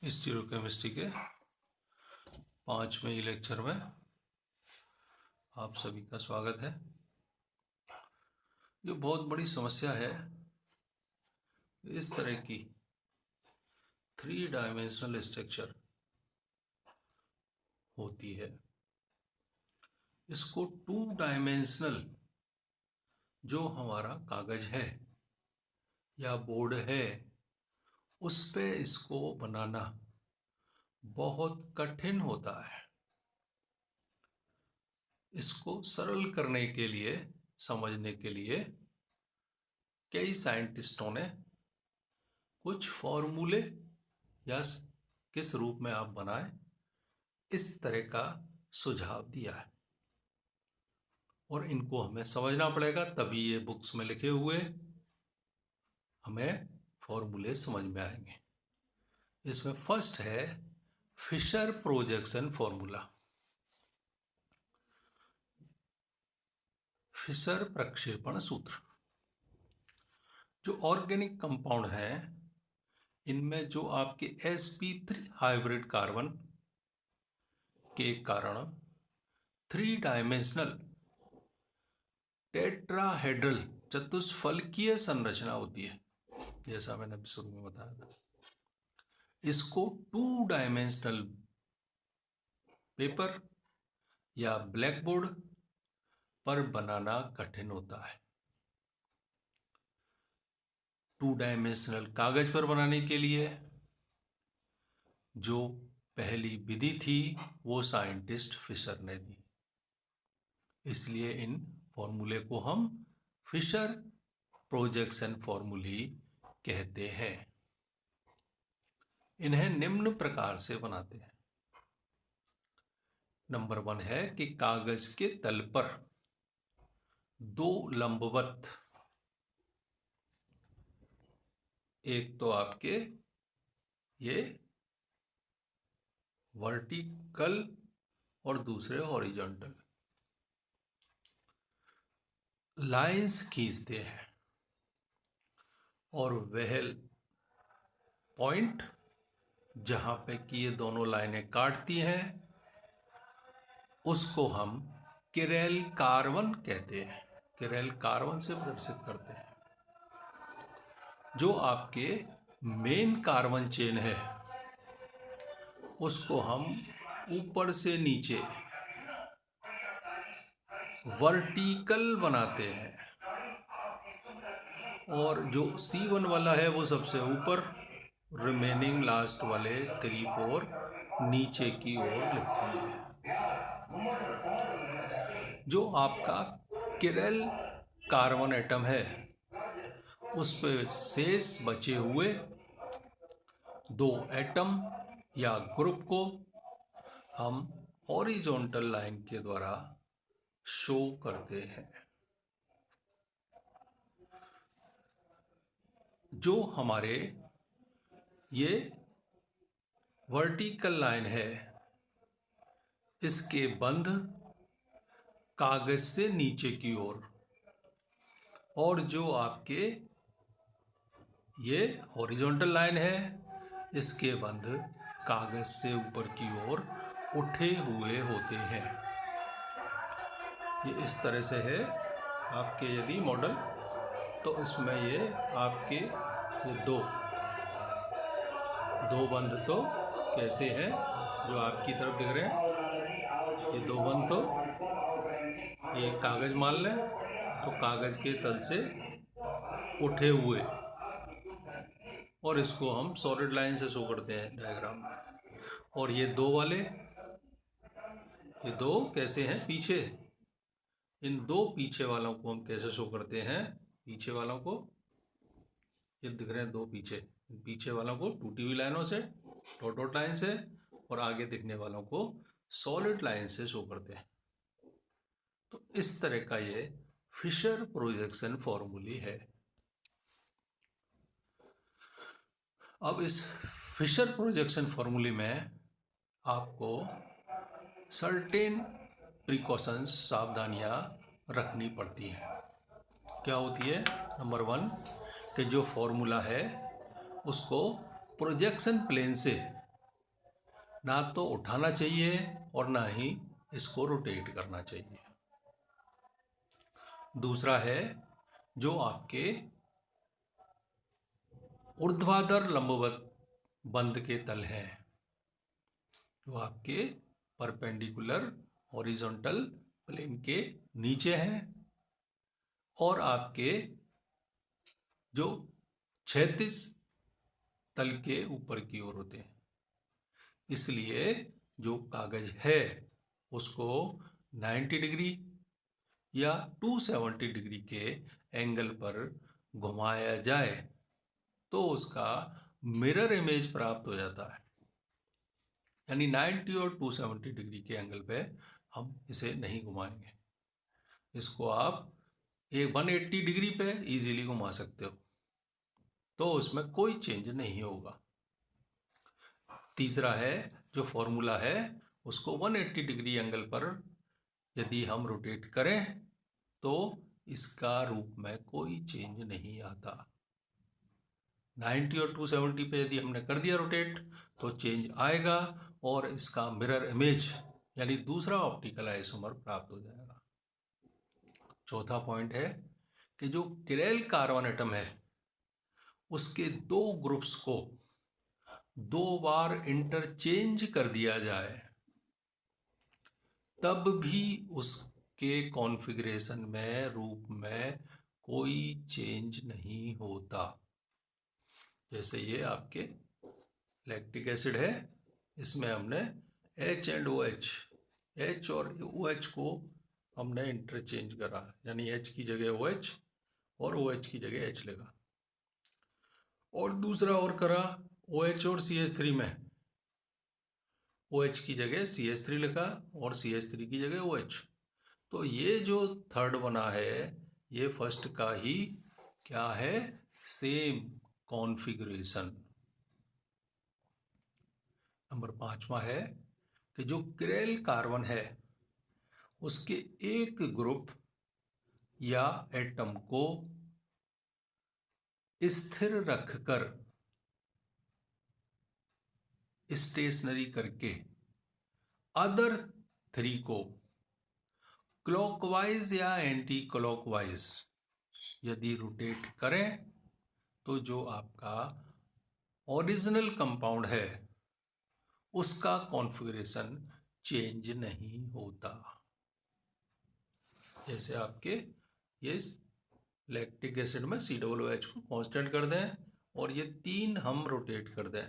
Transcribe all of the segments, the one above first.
Stereochemistry के 5वें lecture में आप सभी का स्वागत है। ये बहुत बड़ी समस्या है। इस तरह की 3 डायमेंशनल स्ट्रक्चर होती है। इसको 2 डायमेंशनल जो हमारा कागज है या बोर्ड है उस पे इसको बनाना बहुत कठिन होता है। इसको सरल करने के लिए, समझने के लिए कई साइंटिस्टों ने कुछ फॉर्मूले या किस रूप में आप बनाएं इस तरह का सुझाव दिया है, और इनको हमें समझना पड़ेगा, तभी ये बुक्स में लिखे हुए हमें फॉर्मूले समझ में आएंगे। इसमें फर्स्ट है फिशर प्रोजेक्शन फॉर्मूला। फिशर प्रक्षेपण सूत्र। जो ऑर्गेनिक कंपाउंड है इनमें जो आपके sp3 हाइब्रिड कार्बन के कारण 3 डायमेंशनल टेट्राहेड्रल चतुष्फलकीय संरचना होती है, जैसा मैंने अभी शुरू में बताया था। इसको 2 डायमेंशनल पेपर या ब्लैक बोर्ड पर बनाना कठिन होता है। 2 डायमेंशनल कागज पर बनाने के लिए जो पहली विधि थी वो साइंटिस्ट फिशर ने दी, इसलिए इन फॉर्मूले को हम फिशर प्रोजेक्शन फॉर्मूले कहते हैं। इन्हें निम्न प्रकार से बनाते हैं। नंबर 1 है कि कागज के तल पर 2 लंबवत, एक तो आपके ये वर्टिकल और दूसरे हॉरिजॉन्टल लाइंस खींचते हैं, और वह पॉइंट जहां पे कि ये दोनों लाइनें काटती हैं उसको हम किरेल कार्बन कहते हैं। किरेल कार्बन से प्रदर्शित करते हैं। जो आपके मेन कार्बन चेन है उसको हम ऊपर से नीचे वर्टिकल बनाते हैं, और जो C1 वाला है वो सबसे ऊपर, रिमेनिंग लास्ट वाले 3, 4 नीचे की ओर लिखते हैं। जो आपका किरेल कार्बन एटम है उस पे शेष बचे हुए 2 एटम या ग्रुप को हम हॉरिजॉन्टल लाइन के द्वारा शो करते हैं। जो हमारे ये वर्टिकल लाइन है इसके बंध कागज से नीचे की ओर, और जो आपके ये हॉरिजॉन्टल लाइन है इसके बंध कागज से ऊपर की ओर उठे हुए होते हैं। ये इस तरह से है आपके यदि मॉडल, तो इसमें ये आपके ये दो बंध तो कैसे हैं जो आपकी तरफ दिख रहे हैं। ये 2 बंध तो ये कागज मान लें तो कागज के तल से उठे हुए, और इसको हम सॉलिड लाइन से शो करते हैं डायग्राम में। और ये 2 वाले, ये 2 कैसे हैं पीछे, इन 2 पीछे वालों को हम कैसे शो करते हैं। पीछे वालों को ये दिख रहे हैं 2 पीछे वालों को टूटी हुई लाइनों से, डॉट लाइन से, और आगे दिखने वालों को सॉलिड लाइन से शो करते हैं। तो इस तरह का ये फिशर प्रोजेक्शन फॉर्मूले है। अब इस फिशर प्रोजेक्शन फॉर्मूले में आपको सर्टेन प्रिकॉशंस, सावधानियां रखनी पड़ती हैं। क्या होती है। नंबर 1 कि जो फॉर्मूला है उसको प्रोजेक्शन प्लेन से ना तो उठाना चाहिए और ना ही इसको रोटेट करना चाहिए। दूसरा है जो आपके ऊर्ध्वाधर लंबवत बंध के तल हैं, जो आपके परपेंडिकुलर हॉरिजॉन्टल प्लेन के नीचे हैं और आपके जो क्षैतिज तल के ऊपर की ओर होते हैं। इसलिए जो कागज है उसको 90 डिग्री या 270 डिग्री के एंगल पर घुमाया जाए तो उसका मिरर इमेज प्राप्त हो जाता है। यानी 90 और 270 डिग्री के एंगल पे हम इसे नहीं घुमाएंगे। इसको आप एक 180 डिग्री पे इजीली घुमा सकते हो, तो उसमें कोई चेंज नहीं होगा। तीसरा है जो फॉर्मूला है उसको 180 डिग्री एंगल पर यदि हम रोटेट करें तो इसका रूप में कोई चेंज नहीं आता। 90 और 270 पे यदि हमने कर दिया रोटेट तो चेंज आएगा और इसका मिरर इमेज यानी दूसरा ऑप्टिकल आइसोमर प्राप्त हो जाएगा। चौथा पॉइंट है कि जो किरेल कार्बन एटम है उसके दो ग्रुप्स को दो बार इंटरचेंज कर दिया जाए तब भी उसके कॉन्फ़िगरेशन में रूप में कोई चेंज नहीं होता। जैसे ये आपके लैक्टिक एसिड है, इसमें हमने H एंड OH, H और OH को हमने इंटरचेंज करा, यानी H की जगह OH और OH की जगह H लगा। और दूसरा और करा OH और CH3 में OH की जगह CH3 लिखा और CH3 की जगह OH। तो ये जो थर्ड बना है ये फर्स्ट का ही क्या है, सेम कॉन्फ़िगरेशन। नंबर 5वां है कि जो किरेल कार्बन है उसके एक ग्रुप या एटम को स्थिर रखकर स्टेशनरी करके अदर 3 को क्लॉकवाइज या एंटी क्लॉकवाइज यदि रोटेट करें तो जो आपका ओरिजिनल कंपाउंड है उसका कॉन्फ़िगरेशन चेंज नहीं होता। जैसे आपके ये लैक्टिक एसिड में COOH को कांस्टेंट कर दें और ये 3 हम रोटेट कर दें,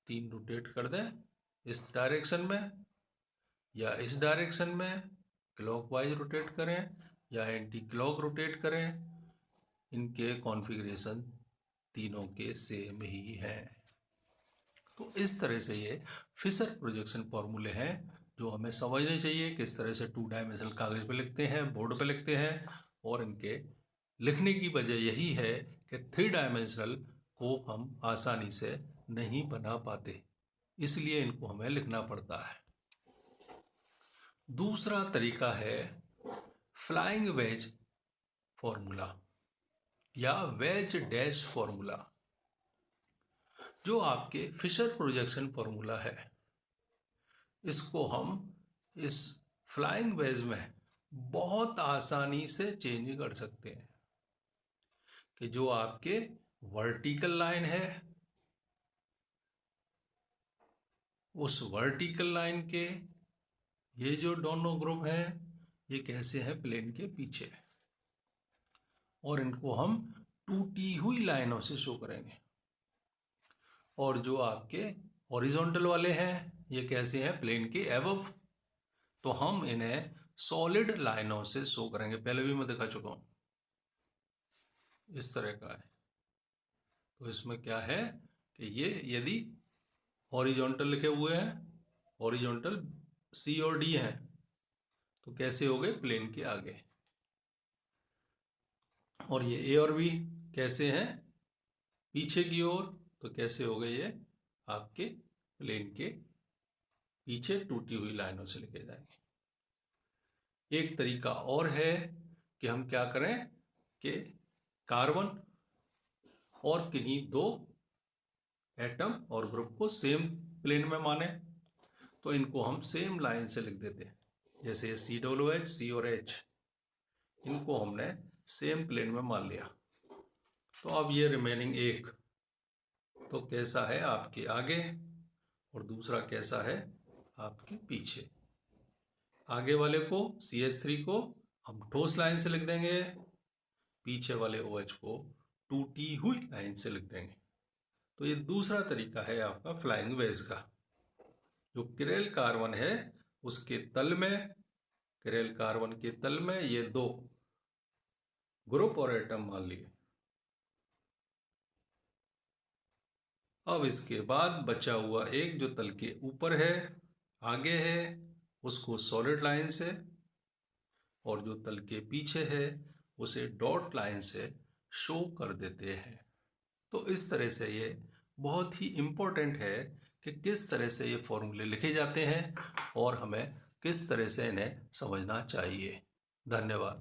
3 रोटेट कर दें इस डायरेक्शन में या इस डायरेक्शन में, क्लॉकवाइज रोटेट करें या एंटी क्लॉक रोटेट करें, इनके कॉन्फ़िगरेशन तीनों के सेम ही हैं। तो इस तरह से ये फिशर प्रोजेक्शन फॉर्मूले हैं जो हमें समझने चाहिए किस तरह से 2 डायमेंशनल कागज पे लिखते हैं, बोर्ड पे लिखते हैं। और इनके लिखने की वजह यही है कि 3 डायमेंशनल को हम आसानी से नहीं बना पाते, इसलिए इनको हमें लिखना पड़ता है। दूसरा तरीका है फ्लाइंग वेज फॉर्मूला या वेज डैश फॉर्मूला। जो आपके फिशर प्रोजेक्शन फॉर्मूला है इसको हम इस फ्लाइंग वेज में बहुत आसानी से चेंज कर सकते हैं कि जो आपके वर्टिकल लाइन है उस वर्टिकल लाइन के ये जो दोनों ग्रुप हैं ये कैसे हैं, प्लेन के पीछे, और इनको हम टूटी हुई लाइनों से शो करेंगे। और जो आपके हॉरिजॉन्टल वाले हैं ये कैसे हैं, प्लेन के एबव, तो हम इन्हें सॉलिड लाइनों से शो करेंगे। पहले भी मैं दिखा चुका हूं, इस तरह का है। तो इसमें क्या है कि ये यदि हॉरिजॉन्टल लिखे हुए हैं, हॉरिजॉन्टल C और D हैं, तो कैसे हो गए, प्लेन के आगे। और ये A और B कैसे हैं, पीछे की ओर, तो कैसे हो गए ये आपके प्लेन के पीछे टूटी हुई लाइनों से लिखे जाएंगे। एक तरीका और है कि हम क्या करें कि कार्बन और किन्हीं 2 एटम और ग्रुप को सेम प्लेन में माने तो इनको हम सेम लाइन से लिख देते हैं। जैसे COOH, C और H, इनको हमने सेम प्लेन में मान लिया। तो अब ये रिमेनिंग एक तो कैसा है आपके आगे और दूसरा कैसा है आपके पीछे। आगे वाले को CH3 को हम ठोस लाइन से लिख देंगे, पीछे वाले OH को टूटी हुई लाइन से लिख देंगे। तो ये दूसरा तरीका है आपका फ्लाइंग वेज का। जो किरेल कार्बन है उसके तल में, किरेल कार्बन के तल में ये दो ग्रुप और एटम मान लिए। अब इसके बाद बचा हुआ एक जो तल के ऊपर है, आगे है, उसको सॉलिड लाइन से, और जो तल के पीछे है उसे डॉट लाइन से शो कर देते हैं। तो इस तरह से ये बहुत ही इम्पोर्टेंट है कि किस तरह से ये फॉर्मूले लिखे जाते हैं और हमें किस तरह से इन्हें समझना चाहिए। धन्यवाद।